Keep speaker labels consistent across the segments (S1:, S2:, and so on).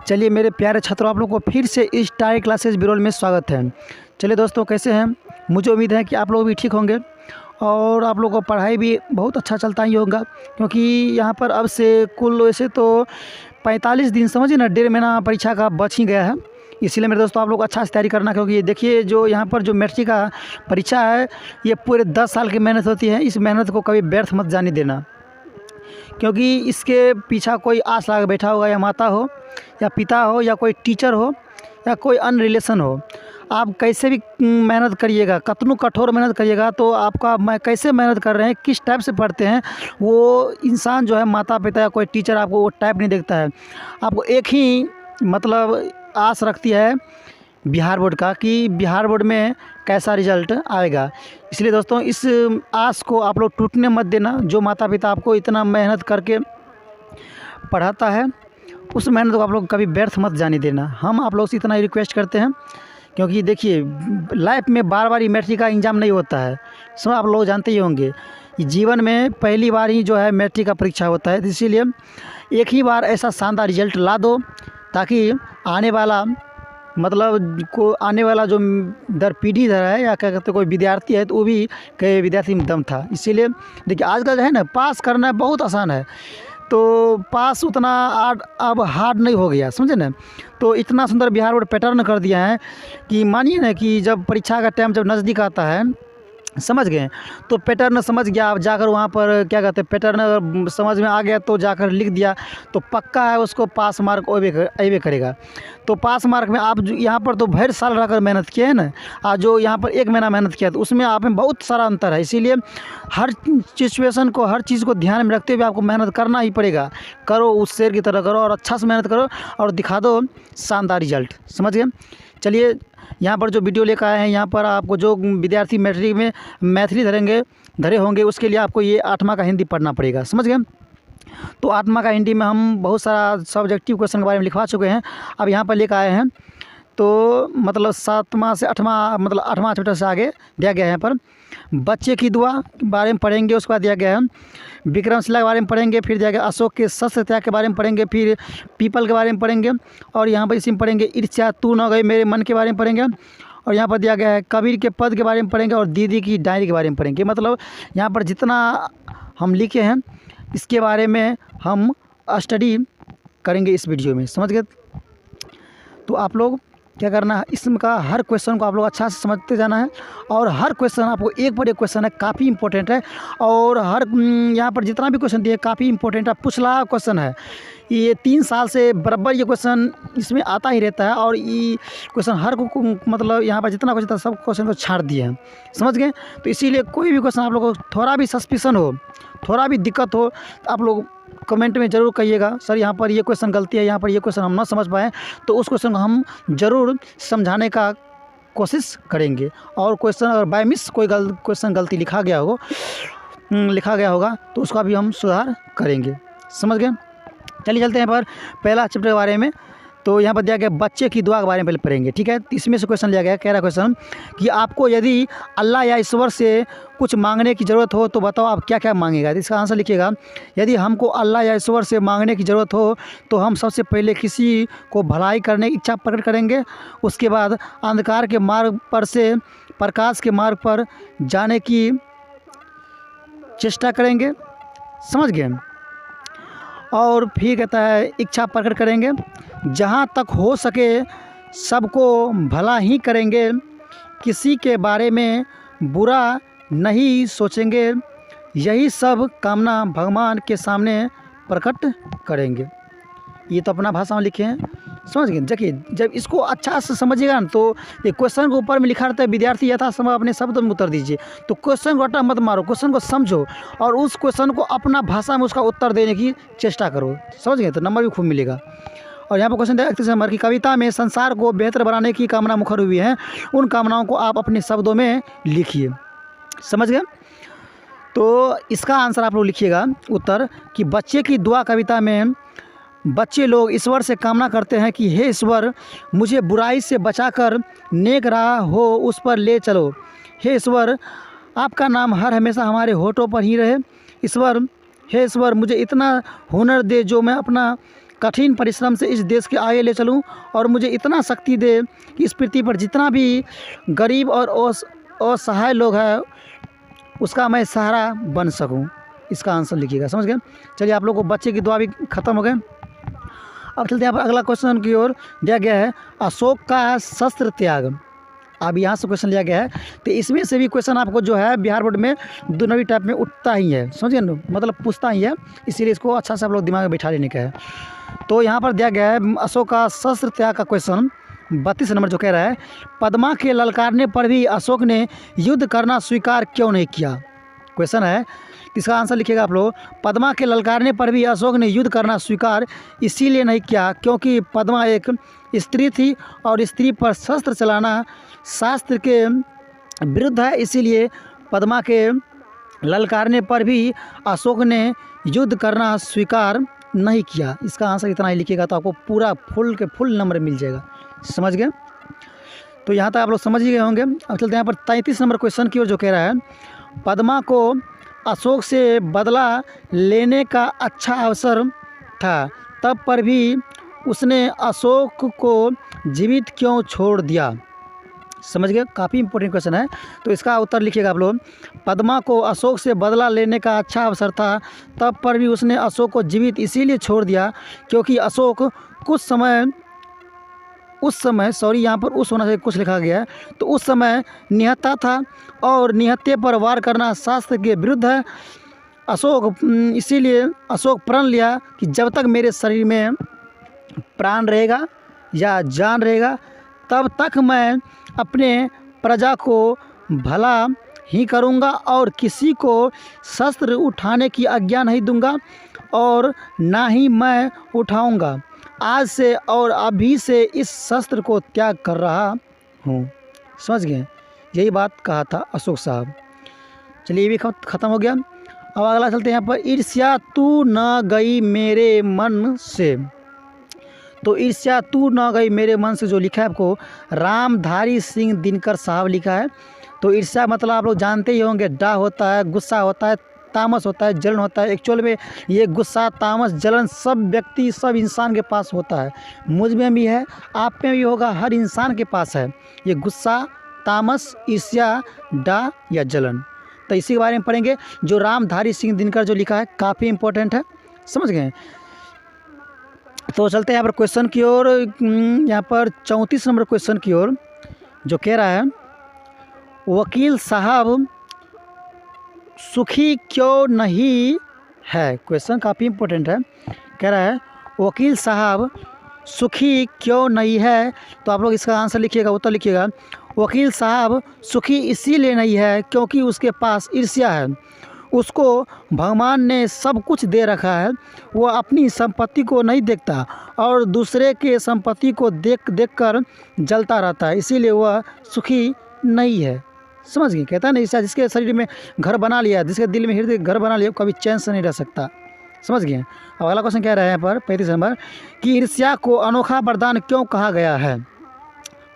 S1: चलिए मेरे प्यारे छात्रों, आप लोगों को फिर से इस टाई क्लासेस बिरोल में स्वागत है। चलिए दोस्तों, कैसे हैं? मुझे उम्मीद है कि आप लोग भी ठीक होंगे और आप लोगों को पढ़ाई भी बहुत अच्छा चलता ही होगा, क्योंकि यहाँ पर अब से कुल वैसे तो 45 दिन, समझिए ना, 1.5 महीना परीक्षा का बच ही गया है। इसीलिए मेरे दोस्तों, आप लोग अच्छा से तैयारी करना, क्योंकि देखिए जो यहाँ पर जो मैट्रिक का परीक्षा है, ये पूरे 10 साल की मेहनत होती है। इस मेहनत को कभी व्यर्थ मत जाने देना, क्योंकि इसके पीछा कोई आस लगा बैठा होगा, या माता हो या पिता हो या कोई टीचर हो या कोई अन्य रिलेशन हो। आप कैसे भी मेहनत करिएगा, कितनी कठोर मेहनत करिएगा, तो आपका मैं कैसे मेहनत कर रहे हैं, किस टाइप से पढ़ते हैं, वो इंसान जो है, माता पिता या कोई टीचर आपको वो टाइप नहीं देखता है। आपको एक ही मतलब आस रखती है बिहार बोर्ड का, कि बिहार बोर्ड में कैसा रिजल्ट आएगा। इसलिए दोस्तों, इस आस को आप लोग टूटने मत देना। जो माता पिता आपको इतना मेहनत करके पढ़ाता है, उस मेहनत को आप लोग कभी व्यर्थ मत जाने देना। हम आप लोग से इतना ही रिक्वेस्ट करते हैं, क्योंकि देखिए लाइफ में बार बार मैट्रिक का एग्ज़ाम नहीं होता है, सब आप लोग जानते ही होंगे। जीवन में पहली बार ही जो है मैट्रिक का परीक्षा होता है, इसीलिए एक ही बार ऐसा शानदार रिजल्ट ला दो, ताकि आने वाला आने वाला जो दर पीढ़ी इधर है, या क्या कहते कोई विद्यार्थी है, तो वो भी कई विद्यार्थी में दम था। इसीलिए देखिए आजकल जो है ना, पास करना बहुत आसान है, तो पास उतना अब हार्ड नहीं हो गया, समझे ना। तो इतना सुंदर बिहार बोर्ड पैटर्न कर दिया है कि मानिए ना कि जब परीक्षा का टाइम जब नज़दीक आता है, समझ गए, तो पैटर्न समझ गया, आप जाकर वहाँ पर क्या कहते हैं, पैटर्न समझ में आ गया तो जाकर लिख दिया, तो पक्का है उसको पास मार्क अबे करेगा। तो पास मार्क में आप यहाँ पर तो भर साल रहकर मेहनत किए हैं ना, आज जो यहाँ पर 1 महीना मेहनत किया, तो उसमें आप में बहुत सारा अंतर है। इसीलिए हर सिचुएशन को, हर चीज़ को ध्यान में रखते हुए आपको मेहनत करना ही पड़ेगा। करो, उस शेर की तरह करो और अच्छा से मेहनत करो और दिखा दो शानदार रिजल्ट, समझ गए। चलिए यहाँ पर जो वीडियो लेकर आए हैं, यहाँ पर आपको जो विद्यार्थी मैट्रिक में मैथिली धरे होंगे, उसके लिए आपको ये 8वां का हिंदी पढ़ना पड़ेगा, समझ गए। तो 8वां का हिंदी में हम बहुत सारा सब्जेक्टिव क्वेश्चन के बारे में लिखवा चुके हैं, अब यहाँ पर लेकर आए हैं। तो मतलब 7वां से 8वां, मतलब 8वां चैप्टर से आगे दिया गया है। यहाँ पर बच्चे की दुआ के बारे में पढ़ेंगे, उसके बाद दिया गया है विक्रमशिला के बारे में पढ़ेंगे, फिर दिया गया अशोक के शस्त्र त्याग के बारे में पढ़ेंगे, फिर पीपल के बारे में पढ़ेंगे, और यहाँ पर इसी में पढ़ेंगे ईर्ष्या तू न गई मेरे मन के बारे में पढ़ेंगे, और यहाँ पर दिया गया है कबीर के पद के बारे में पढ़ेंगे, और दीदी की डायरी के बारे में पढ़ेंगे। मतलब यहाँ पर जितना हम लिखे हैं, इसके बारे में हम स्टडी करेंगे इस वीडियो में, समझ गए। तो आप लोग क्या करना है, इसमें का हर क्वेश्चन को आप लोग अच्छा से समझते जाना है, और हर क्वेश्चन आपको एक पर एक क्वेश्चन है, काफ़ी इंपॉर्टेंट है, और हर यहाँ पर जितना भी क्वेश्चन दिए काफ़ी इंपॉर्टेंट है, पुछला क्वेश्चन है। ये 3 साल से बराबर ये क्वेश्चन इसमें आता ही रहता है, और ये क्वेश्चन हर को मतलब यहाँ पर जितना क्वेश्चन था सब क्वेश्चन को छाड़ दिए हैं, समझ गए। तो इसीलिए कोई भी क्वेश्चन आप लोग को थोड़ा भी सस्पिशन हो, थोड़ा भी दिक्कत हो, तो आप लोग कमेंट में ज़रूर कहिएगा, सर यहाँ पर ये क्वेश्चन गलती है, यहाँ पर ये क्वेश्चन हम ना समझ पाएँ, तो उस क्वेश्चन को हम ज़रूर समझाने का कोशिश करेंगे। और क्वेश्चन अगर बाय मिस कोई क्वेश्चन गलती लिखा गया होगा तो उसका भी हम सुधार करेंगे, समझ गए। चलिए चलते हैं पर पहला चैप्टर के बारे में। तो यहाँ पर दिया गया बच्चे की दुआ के बारे में पहले पढ़ेंगे, ठीक है। इसमें से क्वेश्चन लिया गया, कह रहा क्वेश्चन कि आपको यदि अल्लाह या ईश्वर से कुछ मांगने की ज़रूरत हो तो बताओ आप क्या क्या मांगेगा। तो इसका आंसर लिखिएगा, यदि हमको अल्लाह या ईश्वर से मांगने की ज़रूरत हो तो हम सबसे पहले किसी को भलाई करने की इच्छा प्रकट करेंगे, उसके बाद अंधकार के मार्ग पर से प्रकाश के मार्ग पर जाने की चेष्टा करेंगे, समझ गए। और फिर कहता है इच्छा प्रकट करेंगे, जहाँ तक हो सके सबको भला ही करेंगे, किसी के बारे में बुरा नहीं सोचेंगे, यही सब कामना भगवान के सामने प्रकट करेंगे। ये तो अपना भाषा में लिखे हैं, समझ गए। देखिए जब इसको अच्छा से समझिएगा ना, तो ये क्वेश्चन के ऊपर में लिखा रहता है विद्यार्थी यथासंभव अपने शब्द में उत्तर दीजिए। तो क्वेश्चन को रट्टा मत मारो, क्वेश्चन को समझो और उस क्वेश्चन को अपना भाषा में उसका उत्तर देने की चेष्टा करो, समझ गए, तो नंबर भी खूब मिलेगा। और यहाँ पर क्वेश्चन दिया 31 नंबर की, कविता में संसार को बेहतर बनाने की कामना मुखर हुई है, उन कामनाओं को आप अपने शब्दों में लिखिए, समझ गए। तो इसका आंसर आप लोग लिखिएगा उत्तर कि बच्चे की दुआ कविता में बच्चे लोग ईश्वर से कामना करते हैं कि हे ईश्वर, मुझे बुराई से बचाकर नेक राह हो उस पर ले चलो। हे ईश्वर, आपका नाम हर हमेशा हमारे होठों पर ही रहे। ईश्वर, हे ईश्वर, मुझे इतना हुनर दे जो मैं अपना कठिन परिश्रम से इस देश के आगे ले चलूं और मुझे इतना शक्ति दे कि इस पृथ्वी पर जितना भी गरीब और असहाय लोग हैं उसका मैं सहारा बन सकूं। इसका आंसर लिखिएगा, समझ गए। चलिए, आप लोगों को बच्चे की दुआ भी ख़त्म हो गए। अब चलते हैं यहाँ पर अगला क्वेश्चन की ओर। दिया गया है अशोक का शस्त्र त्याग। अब यहाँ से क्वेश्चन लिया गया है, तो इसमें से भी क्वेश्चन आपको जो है बिहार बोर्ड में दोनों टाइप में उठता ही है, समझिए ना, मतलब पूछता ही है, इसीलिए इसको अच्छा से आप लोग दिमाग में बैठा लेने का है। तो यहाँ पर दिया गया है अशोक का शस्त्र त्याग का क्वेश्चन 32 नंबर जो कह रहा है, पद्मा के ललकारने पर भी अशोक ने युद्ध करना स्वीकार क्यों नहीं किया। क्वेश्चन है, इसका आंसर लिखिएगा आप लोग। पद्मा के ललकारने पर भी अशोक ने युद्ध करना स्वीकार इसीलिए नहीं किया क्योंकि पद्मा एक स्त्री थी और स्त्री पर शस्त्र चलाना शास्त्र के विरुद्ध है, इसीलिए पद्मा के ललकारने पर भी अशोक ने युद्ध करना स्वीकार नहीं किया। इसका आंसर इतना ही लिखिएगा तो आपको पूरा फुल नंबर मिल जाएगा, समझ गए। तो यहाँ तक आप लोग समझ ही गए होंगे। अब चलते हैं यहाँ पर 33 नंबर क्वेश्चन की ओर जो कह रहा है, पद्मा को अशोक से बदला लेने का अच्छा अवसर था तब पर भी उसने अशोक को जीवित क्यों छोड़ दिया। समझ गए, काफ़ी इंपॉर्टेंट क्वेश्चन है, तो इसका उत्तर लिखिएगा आप लोग। पद्मा को अशोक से बदला लेने का अच्छा अवसर था तब पर भी उसने अशोक को जीवित इसीलिए छोड़ दिया क्योंकि अशोक उस समय यहाँ पर उस होना चाहिए, कुछ लिखा गया है, तो उस समय निहत्था था और निहत्थे पर वार करना शास्त्र के विरुद्ध है। इसीलिए अशोक प्रण लिया कि जब तक मेरे शरीर में प्राण रहेगा या जान रहेगा तब तक मैं अपने प्रजा को भला ही करूँगा और किसी को शस्त्र उठाने की आज्ञा नहीं दूंगा और ना ही मैं उठाऊंगा। आज से और अभी से इस शस्त्र को त्याग कर रहा हूँ। समझ गए, यही बात कहा था अशोक साहब। चलिए, ये भी ख़त्म हो गया। अब अगला चलते हैं यहाँ पर, ईर्ष्या तू न गई मेरे मन से। तो ईर्ष्या तू न गई मेरे मन से जो लिखा है आपको रामधारी सिंह दिनकर साहब लिखा है। तो ईर्ष्या मतलब आप लोग जानते ही होंगे, डा होता है, गुस्सा होता है, तामस होता है, जलन होता है। एक्चुअल में ये गुस्सा, तामस, जलन सब इंसान के पास होता है। मुझ में भी है, आप में भी होगा, हर इंसान के पास है ये गुस्सा, तामस, ईर्ष्या, डा या जलन। तो इसी के बारे में पढ़ेंगे जो रामधारी सिंह दिनकर जो लिखा है, काफ़ी इंपॉर्टेंट है, समझ गए। तो चलते हैं यहाँ पर क्वेश्चन की ओर। यहाँ पर 34 नंबर क्वेश्चन की ओर जो कह रहा है, वकील साहब सुखी क्यों नहीं है। क्वेश्चन काफ़ी इंपॉर्टेंट है, कह रहा है वकील साहब सुखी क्यों नहीं है। तो आप लोग इसका आंसर लिखिएगा, उत्तर लिखिएगा। वकील साहब सुखी इसीलिए नहीं है क्योंकि उसके पास ईर्ष्या है। उसको भगवान ने सब कुछ दे रखा है, वो अपनी संपत्ति को नहीं देखता और दूसरे के संपत्ति को देख कर जलता रहता है, इसीलिए वह सुखी नहीं है। समझ गए, कहता है ना ईर्ष्या जिसके शरीर में घर बना लिया, जिसके दिल में हृदय घर बना लिया, कभी चैन से नहीं रह सकता। समझ गए। अब अगला क्वेश्चन कह रहे हैं यहाँ पर 35 नंबर कि ईर्ष्या को अनोखा वरदान क्यों कहा गया है।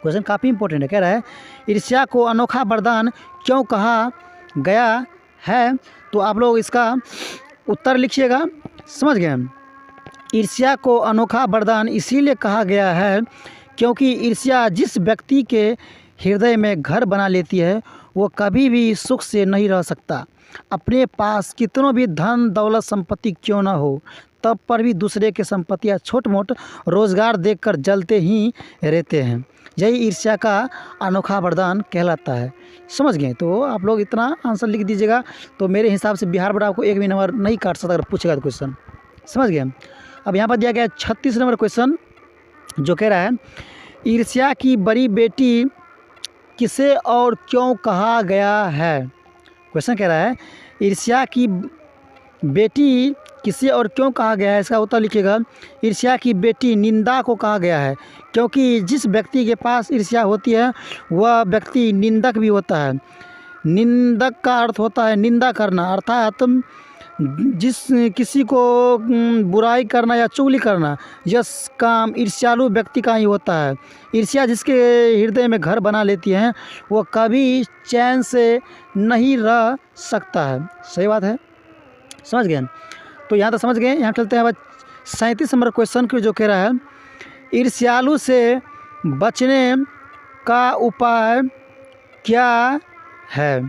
S1: क्वेश्चन काफ़ी इंपॉर्टेंट है, कह रहा है ईर्ष्या को अनोखा वरदान क्यों कहा गया है। तो आप लोग इसका उत्तर लिखिएगा, समझ गए। ईर्ष्या को अनोखा वरदान इसीलिए कहा गया है क्योंकि ईर्ष्या जिस व्यक्ति के हृदय में घर बना लेती है वो कभी भी सुख से नहीं रह सकता। अपने पास कितनों भी धन दौलत संपत्ति क्यों ना हो तब पर भी दूसरे के संपत्ति या छोट मोट रोज़गार देखकर जलते ही रहते हैं। यही ईर्ष्या का अनोखा वरदान कहलाता है। समझ गए। तो आप लोग इतना आंसर लिख दीजिएगा, तो मेरे हिसाब से बिहार बोर्ड आपको एक भी नंबर नहीं काट सकता अगर पूछेगा तो क्वेश्चन। समझ गए। अब यहाँ पर दिया गया 36 नंबर क्वेश्चन जो कह रहा है ईर्ष्या की बड़ी बेटी किसे और क्यों कहा गया है। क्वेश्चन कह रहा है ईर्ष्या की बेटी किसे और क्यों कहा गया है। इसका उत्तर लिखिएगा। ईर्ष्या की बेटी निंदा को कहा गया है क्योंकि जिस व्यक्ति के पास ईर्ष्या होती है वह व्यक्ति निंदक भी होता है। निंदक का अर्थ होता है निंदा करना, अर्थात जिस किसी को बुराई करना या चुगली करना, यह काम ईर्ष्यालु व्यक्ति का ही होता है। ईर्ष्या जिसके हृदय में घर बना लेती है वो कभी चैन से नहीं रह सकता है। सही बात है, समझ गए। तो यहाँ तक समझ गए। यहाँ चलते हैं अब 37 नंबर क्वेश्चन को जो कह रहा है, ईर्ष्यालु से बचने का उपाय क्या है।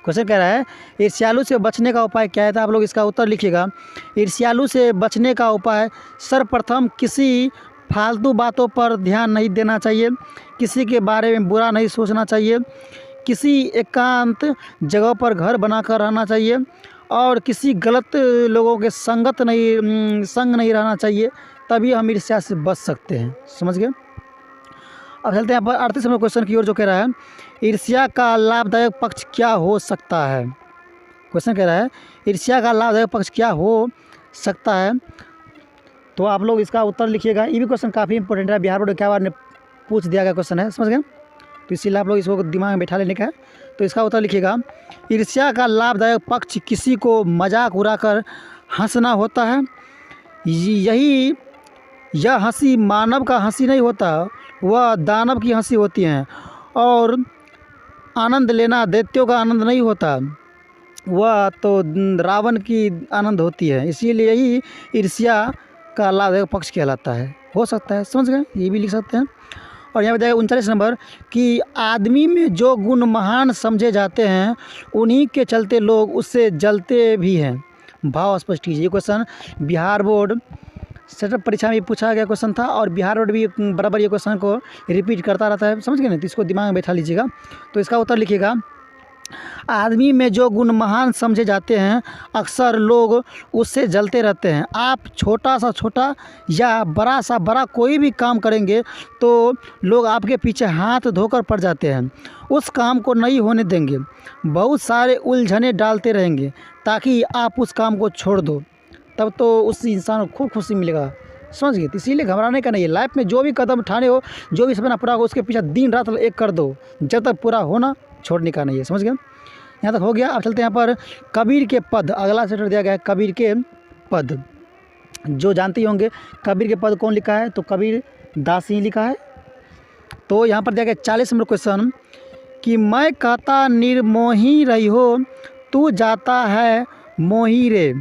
S1: क्वेश्चन कह रहा है ईर्ष्यालु से बचने का उपाय क्या है, तो आप लोग इसका उत्तर लिखिएगा। ईर्ष्यालु से बचने का उपाय, सर्वप्रथम किसी फालतू बातों पर ध्यान नहीं देना चाहिए, किसी के बारे में बुरा नहीं सोचना चाहिए, किसी एकांत जगह पर घर बनाकर रहना चाहिए और किसी गलत लोगों के संग नहीं रहना चाहिए, तभी हम ईर्ष्या से बच सकते हैं। समझ गए। अब चलते हैं यहाँ पर 38 नंबर क्वेश्चन की ओर जो कह रहा है, ईर्ष्या का लाभदायक पक्ष क्या हो सकता है। क्वेश्चन कह रहा है ईर्ष्या का लाभदायक पक्ष क्या हो सकता है, तो आप लोग इसका उत्तर लिखिएगा। ये भी क्वेश्चन काफ़ी इंपॉर्टेंट है, बिहार बोर्ड क्या बार ने पूछ दिया गया क्वेश्चन है, समझ गए। तो इसीलिए आप लोग इसको दिमाग में बैठा लेने का है। तो इसका उत्तर लिखिएगा, ईर्ष्या का लाभदायक पक्ष किसी को मजाक उड़ाकर हंसना होता है। यह हंसी मानव का हंसी नहीं होता, वह दानव की हंसी होती है। और आनंद लेना दैत्यों का आनंद नहीं होता, वह तो रावण की आनंद होती है। इसीलिए यही ईर्ष्या का लाभदायक पक्ष कहलाता है। हो सकता है, समझ गए, ये भी लिख सकते हैं। और यहाँ पे जाएगा 39 नंबर कि आदमी में जो गुण महान समझे जाते हैं, उन्हीं के चलते लोग उससे जलते भी हैं। भाव स्पष्ट कीजिए। ये क्वेश्चन बिहार बोर्ड सेटअप परीक्षा में पूछा गया क्वेश्चन था और बिहार बोर्ड भी बराबर ये क्वेश्चन को रिपीट करता रहता है, समझ गए ना। तो इसको दिमाग में बैठा लीजिएगा। तो इसका उत्तर लिखिएगा, आदमी में जो गुण महान समझे जाते हैं, अक्सर लोग उससे जलते रहते हैं। आप छोटा या बड़ा कोई भी काम करेंगे तो लोग आपके पीछे हाथ धोकर पड़ जाते हैं, उस काम को नहीं होने देंगे, बहुत सारे उलझने डालते रहेंगे ताकि आप उस काम को छोड़ दो, तब तो उस इंसान को खूब खुशी मिलेगा। समझ गए। तो इसीलिए घबराने का नहीं है। लाइफ में जो भी कदम उठाने हो, जो भी सपना पूरा हो, उसके पीछे दिन रात एक कर दो, जब तक पूरा होना छोड़ने का नहीं है। समझ गए। यहाँ तक हो गया। अब चलते हैं यहाँ पर कबीर के पद, अगला सेटर दिया गया है कबीर के पद, जो जानते ही होंगे कबीर के पद कौन लिखा है, तो कबीर दास ही लिखा है। तो यहाँ पर दिया गया 40 नंबर क्वेश्चन कि मैं कहता निर्मोही रही हो, तू जाता है मोही रे।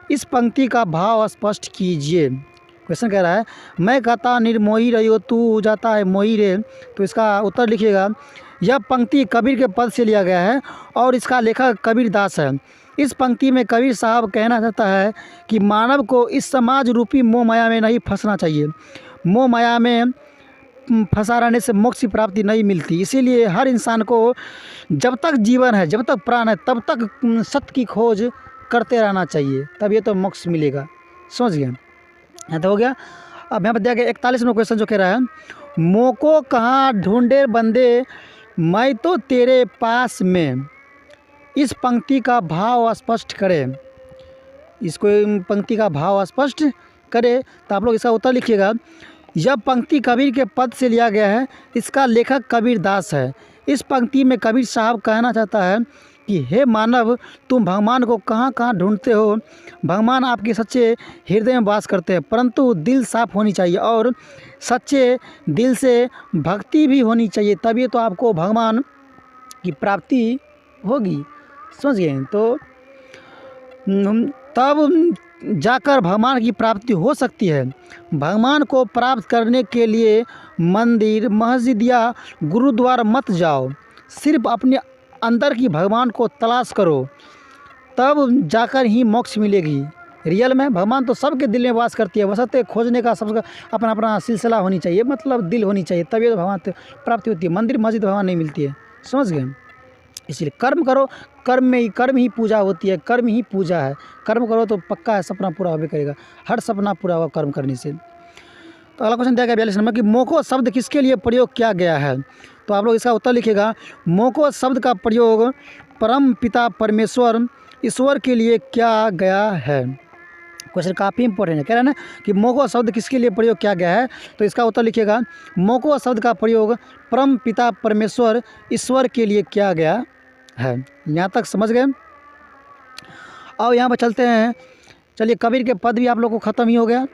S1: इस पंक्ति का भाव स्पष्ट कीजिए। क्वेश्चन कह रहा है मैं कहता निर्मोही रही हो, तू जाता है मोही रे। तो इसका उत्तर लिखिएगा, यह पंक्ति कबीर के पद से लिया गया है और इसका लेखक कबीर दास है। इस पंक्ति में कबीर साहब कहना चाहता है कि मानव को इस समाज रूपी मोह माया में नहीं फंसना चाहिए। मोह माया में फंसा रहने से मोक्ष की प्राप्ति नहीं मिलती। इसीलिए हर इंसान को जब तक जीवन है, जब तक प्राण है, तब तक सत्य की खोज करते रहना चाहिए, तब ये तो मोक्ष मिलेगा। समझ गए। यहाँ तो हो गया। अब यहाँ पर दिया गया 41 नंबर क्वेश्चन जो कह रहा है, मोह को कहाँ ढूंढे बंदे, मैं तो तेरे पास में। इस पंक्ति का भाव स्पष्ट करें। इसको पंक्ति का भाव स्पष्ट करें, तो आप लोग इसका उत्तर लिखिएगा। यह पंक्ति कबीर के पद से लिया गया है, इसका लेखक कबीर दास है। इस पंक्ति में कबीर साहब कहना चाहता है कि हे मानव, तुम भगवान को कहाँ कहाँ ढूंढते हो। भगवान आपके सच्चे हृदय में वास करते हैं, परंतु दिल साफ होनी चाहिए और सच्चे दिल से भक्ति भी होनी चाहिए, तभी तो आपको भगवान की प्राप्ति होगी। समझ गए। तो तब जाकर भगवान की प्राप्ति हो सकती है। भगवान को प्राप्त करने के लिए मंदिर, मस्जिद या गुरुद्वारा मत जाओ, सिर्फ अपने अंदर की भगवान को तलाश करो, तब जाकर ही मोक्ष मिलेगी। रियल में भगवान तो सबके दिल में वास करती है, वसते खोजने का सबका अपना अपना सिलसिला होनी चाहिए, मतलब दिल होनी चाहिए, तभी तो भगवान प्राप्ति होती है। मंदिर मस्जिद भगवान नहीं मिलती है। समझ गए। इसलिए कर्म करो, कर्म ही पूजा होती है, कर्म ही पूजा है। कर्म करो तो पक्का है सपना पूरा होबे करेगा, हर सपना पूरा हुआ कर्म करने से। तो अगला क्वेश्चन दिया गया 42 नंबर कि मोको शब्द किसके लिए प्रयोग किया गया है। तो आप लोग इसका उत्तर लिखिएगा, मोको शब्द का प्रयोग परम पिता परमेश्वर ईश्वर के लिए किया गया है। क्वेश्चन काफ़ी इंपॉर्टेंट है। कह रहे हैं ना कि मोको शब्द किसके लिए प्रयोग किया गया है, तो इसका उत्तर लिखिएगा, मोको शब्द का प्रयोग परम पिता परमेश्वर ईश्वर के लिए किया गया है। यहाँ तक समझ गए। अब यहाँ पर चलते हैं, चलिए कबीर के पद भी आप लोग को ख़त्म ही हो गया।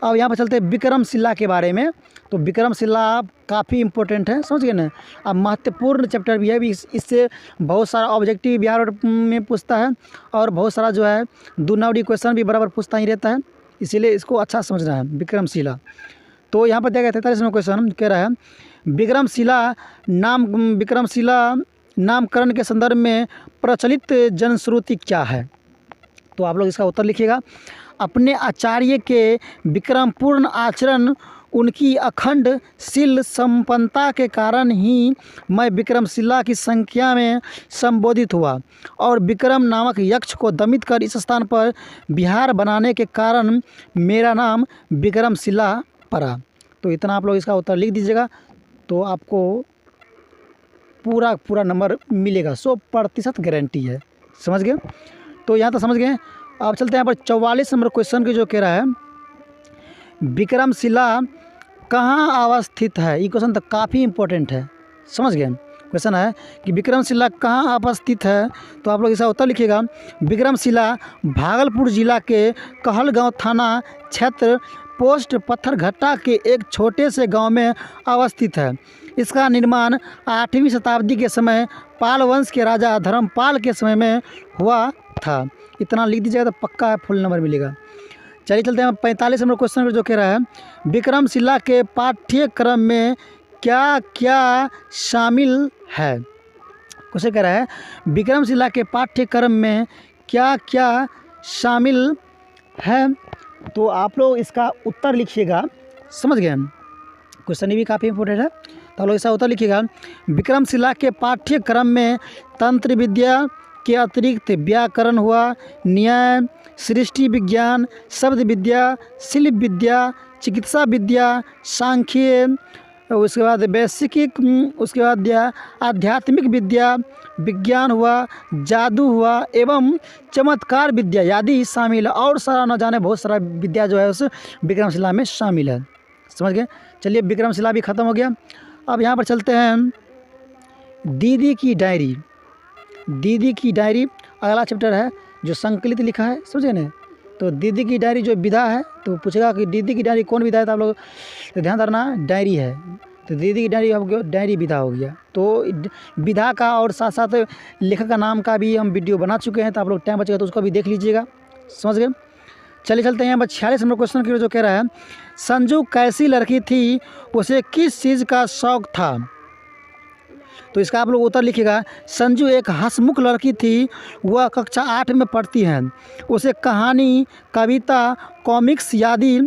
S1: अब यहाँ पर चलते हैं विक्रमशिला के बारे में। तो विक्रमशिला काफ़ी इंपॉर्टेंट है, समझ गए ना। अब महत्वपूर्ण चैप्टर भी है, भी इससे बहुत सारा ऑब्जेक्टिव बिहार में पूछता है और बहुत सारा जो है 2 नंबरी क्वेश्चन भी बराबर पूछता ही रहता है। इसीलिए इसको अच्छा समझना है, विक्रमशिला। तो यहाँ पर दिया गया 43 नंबर क्वेश्चन कह रहा है विक्रमशिला नामकरण के संदर्भ में प्रचलित जनश्रुति क्या है। तो आप लोग इसका उत्तर लिखिएगा। अपने आचार्य के विक्रमपूर्ण आचरण, उनकी अखंडशील संपन्नता के कारण ही मैं विक्रमशिला की संख्या में संबोधित हुआ और विक्रम नामक यक्ष को दमित कर इस स्थान पर विहार बनाने के कारण मेरा नाम विक्रमशिला पड़ा। तो इतना आप लोग इसका उत्तर लिख दीजिएगा, तो आपको पूरा नंबर मिलेगा, 100% गारंटी है। समझ गए? तो यहाँ तक समझ गए। अब चलते हैं यहाँ पर 44 नंबर क्वेश्चन की, जो कह रहा है विक्रमशिला कहाँ अवस्थित है। ये क्वेश्चन तो काफ़ी इंपॉर्टेंट है। समझ गए? क्वेश्चन है कि विक्रमशिला कहाँ अवस्थित है। तो आप लोग इसका उत्तर लिखिएगा। विक्रमशिला भागलपुर जिला के कहलगांव थाना क्षेत्र पोस्ट पत्थरघट्टा के एक छोटे से गांव में अवस्थित है। इसका निर्माण 8वीं शताब्दी के समय पाल वंश के राजा धर्मपाल के समय में हुआ था। इतना लिख दीजिएगा तो पक्का है फुल नंबर मिलेगा। चलिए चलते हैं 45 नंबर क्वेश्चन, जो कह रहा है विक्रमशिला के पाठ्यक्रम में क्या क्या शामिल है। क्वेश्चन कह रहा है विक्रमशिला के पाठ्यक्रम में क्या क्या शामिल है। तो आप लोग इसका उत्तर लिखिएगा। समझ गए? क्वेश्चन भी काफ़ी इंपॉर्टेंट है, तो आप लोग इसका उत्तर लिखिएगा। विक्रमशिला के पाठ्यक्रम में तंत्र विद्या के अतिरिक्त व्याकरण हुआ, न्याय, सृष्टि विज्ञान, शब्द विद्या, शिल्प विद्या, चिकित्सा विद्या, सांख्य, उसके बाद वैश्विक, उसके बाद आध्यात्मिक विद्या, विज्ञान हुआ, जादू हुआ एवं चमत्कार विद्या आदि शामिल है। और सारा न जाने बहुत सारा विद्या जो है उस विक्रमशिला में शामिल है। समझ गए? चलिए विक्रमशिला भी ख़त्म हो गया। अब यहाँ पर चलते हैं दीदी की डायरी। दीदी की डायरी अगला चैप्टर है जो संकलित लिखा है। समझे ना? तो दीदी की डायरी जो विधा है, तो पूछेगा कि दीदी की डायरी कौन विधा है, तो आप लोग तो ध्यान रखना डायरी है। तो दीदी की डायरी आपको डायरी विधा हो गया। तो विधा का और साथ साथ लेखक का नाम का भी हम वीडियो बना चुके हैं, तो आप लोग टाइम बचेगा तो उसको भी देख लीजिएगा। समझ गए? चलिए चलते हैं यहाँ पर 46 नंबर क्वेश्चन की, जो कह रहा है संजू कैसी लड़की थी, उसे किस चीज़ का शौक था। तो इसका आप लोग उत्तर लिखिएगा। संजू एक हंसमुख लड़की थी। वह कक्षा 8 में पढ़ती है। उसे कहानी, कविता, कॉमिक्स आदि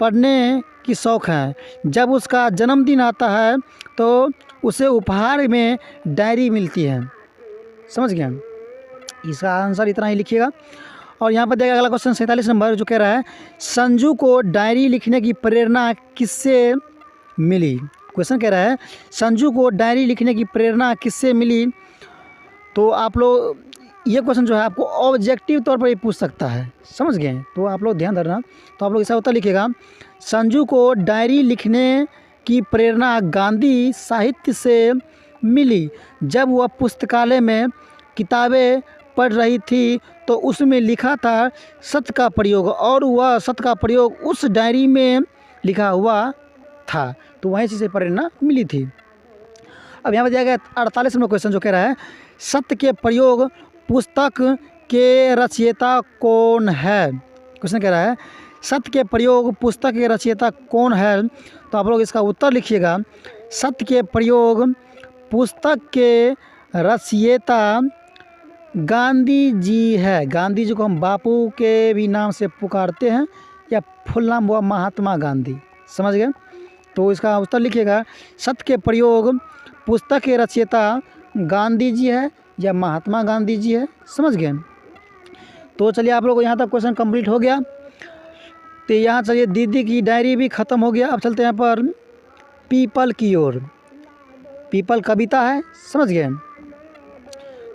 S1: पढ़ने की शौक़ है। जब उसका जन्मदिन आता है तो उसे उपहार में डायरी मिलती है। समझ गए? इसका आंसर इतना ही लिखिएगा। और यहाँ पर देखिए अगला क्वेश्चन 47 नंबर, जो कह रहा है संजू को डायरी लिखने की प्रेरणा किससे मिली। क्वेश्चन कह रहा है संजू को डायरी लिखने की प्रेरणा किससे मिली। तो आप लोग ये क्वेश्चन जो है आपको ऑब्जेक्टिव तौर पर ही पूछ सकता है। समझ गए? तो आप लोग ध्यान रखना। तो आप लोग इसका उत्तर लिखिएगा। संजू को डायरी लिखने की प्रेरणा गांधी साहित्य से मिली। जब वह पुस्तकालय में किताबें पढ़ रही थी तो उसमें लिखा था सत्य का प्रयोग, और वह सत्य का प्रयोग उस डायरी में लिखा हुआ था। तो वहीं से प्रेरणा मिली थी। अब यहाँ पर दिया गया 48 नंबर क्वेश्चन, जो कह रहा है सत्य के प्रयोग पुस्तक के रचयिता कौन है। क्वेश्चन कह रहा है सत्य के प्रयोग पुस्तक के रचयिता कौन है। तो आप लोग इसका उत्तर लिखिएगा। सत्य के प्रयोग पुस्तक के रचयिता गांधी जी है। गांधी जी को हम बापू के भी नाम से पुकारते हैं, या फुल नाम हुआ महात्मा गांधी। समझ गए? तो इसका उत्तर लिखिएगा। सत्य के प्रयोग पुस्तक के रचयिता गांधी जी है या महात्मा गांधी जी है। समझ गए? तो चलिए आप लोग यहाँ तक क्वेश्चन कंप्लीट हो गया। तो यहाँ चलिए दीदी की डायरी भी ख़त्म हो गया। अब चलते हैं यहाँ पर पीपल की ओर। पीपल कविता है। समझ गए?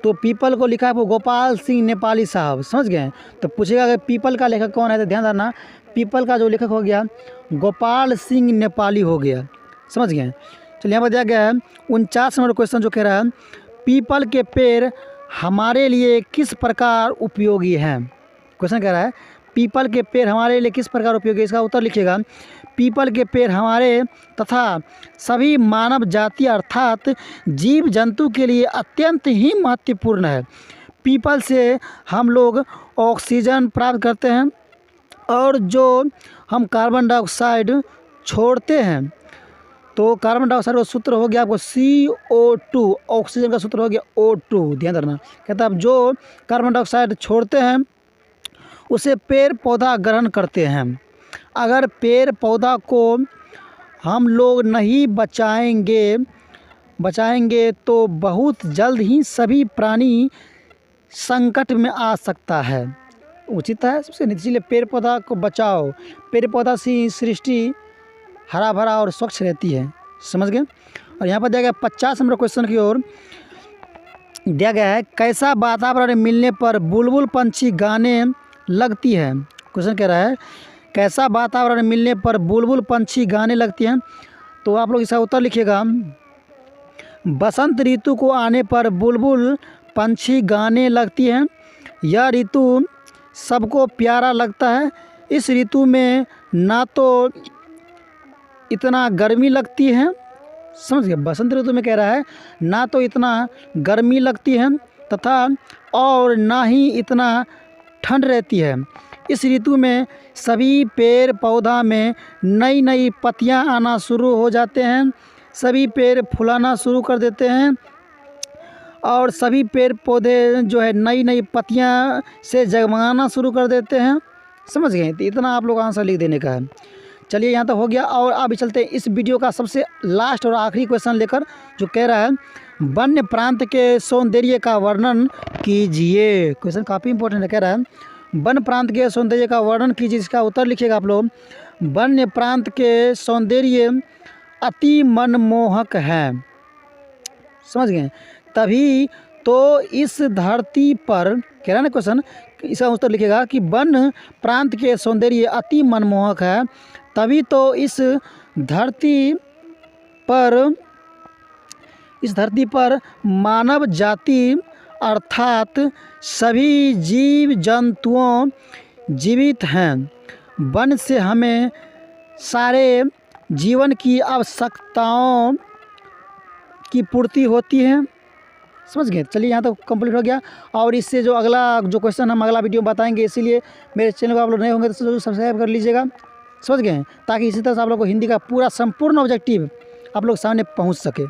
S1: तो पीपल को लिखा है वो गोपाल सिंह नेपाली साहब। समझ गए? तो पूछेगा कि पीपल का लेखक कौन है, तो ध्यान रखना पीपल का जो लेखक हो गया गोपाल सिंह नेपाली हो गया। समझ गए? चलिए यहाँ पर दिया गया है 49 नंबर क्वेश्चन, जो कह रहा है पीपल के पेड़ हमारे लिए किस प्रकार उपयोगी हैं। क्वेश्चन कह रहा है पीपल के पेड़ हमारे लिए किस प्रकार उपयोगी है। इसका उत्तर लिखिएगा। पीपल के पेड़ हमारे तथा सभी मानव जाति अर्थात जीव जंतु के लिए अत्यंत ही महत्वपूर्ण है। पीपल से हम लोग ऑक्सीजन प्राप्त करते हैं, और जो हम कार्बन डाइऑक्साइड छोड़ते हैं, तो कार्बन डाइऑक्साइड का सूत्र हो गया आपको CO2, ऑक्सीजन का सूत्र हो गया O2। ध्यान रखना, कहता है जो कार्बन डाइऑक्साइड छोड़ते हैं उसे पेड़ पौधा ग्रहण करते हैं। अगर पेड़ पौधा को हम लोग नहीं बचाएंगे तो बहुत जल्द ही सभी प्राणी संकट में आ सकता है। उचित है सबसे, इसलिए पेड़ पौधा को बचाओ। पेड़ पौधा से ही सृष्टि हरा भरा और स्वच्छ रहती है। समझ गए। और यहाँ पर दिया गया 50 नंबर क्वेश्चन की ओर दिया गया है, कैसा वातावरण मिलने पर बुलबुल पंछी गाने लगती है। क्वेश्चन कह रहा है कैसा वातावरण मिलने पर बुलबुल पंछी गाने लगती हैं। तो आप लोग इसका उत्तर लिखिएगा, बसंत ऋतु को आने पर बुलबुल पंछी गाने लगती हैं। यह ऋतु सबको प्यारा लगता है। इस ऋतु में ना तो इतना गर्मी लगती है, समझ गए, बसंत ऋतु में कह रहा है ना तो इतना गर्मी लगती है तथा और ना ही इतना ठंड रहती है। इस ऋतु में सभी पेड़ पौधा में नई नई पत्तियां आना शुरू हो जाते हैं। सभी पेड़ फुलाना शुरू कर देते हैं और सभी पेड़ पौधे जो है नई नई पत्तियां से जगमगाना शुरू कर देते हैं। समझ गए। तो इतना आप लोग आंसर लिख देने का है। चलिए यहाँ तक हो गया। और अभी चलते हैं इस वीडियो का सबसे लास्ट और आखिरी क्वेश्चन लेकर, जो कह रहा है वन्य प्रांत के सौंदर्य का वर्णन कीजिए। क्वेश्चन काफ़ी इंपॉर्टेंट है। कह रहा है वन प्रांत के सौंदर्य का वर्णन कीजिए। इसका उत्तर लिखिएगा आप लोग, वन्य प्रांत के सौंदर्य अति मनमोहक है। समझ गए। तभी तो इस धरती पर, कह रहा है ना क्वेश्चन, इसका उत्तर लिखिएगा कि वन प्रांत के सौंदर्य अति मनमोहक है। तभी तो इस धरती पर मानव जाति अर्थात सभी जीव जंतुओं जीवित हैं। वन से हमें सारे जीवन की आवश्यकताओं की पूर्ति होती है। समझ गए। चलिए यहाँ तो कंप्लीट हो गया। और इससे जो अगला जो क्वेश्चन हम अगला वीडियो में बताएंगे, इसीलिए मेरे चैनल को आप लोग नए होंगे तो सब्सक्राइब कर लीजिएगा। समझ गए, ताकि इसी तरह से आप लोग को हिंदी का पूरा संपूर्ण ऑब्जेक्टिव आप लोग सामने पहुँच सके।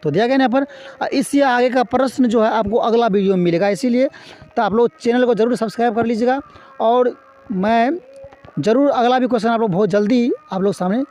S1: तो दिया गया यहाँ पर इससे आगे का प्रश्न जो है आपको अगला वीडियो में मिलेगा। इसीलिए तो आप लोग चैनल को ज़रूर सब्सक्राइब कर लीजिएगा। और मैं ज़रूर अगला भी क्वेश्चन आप लोग बहुत जल्दी आप लोग सामने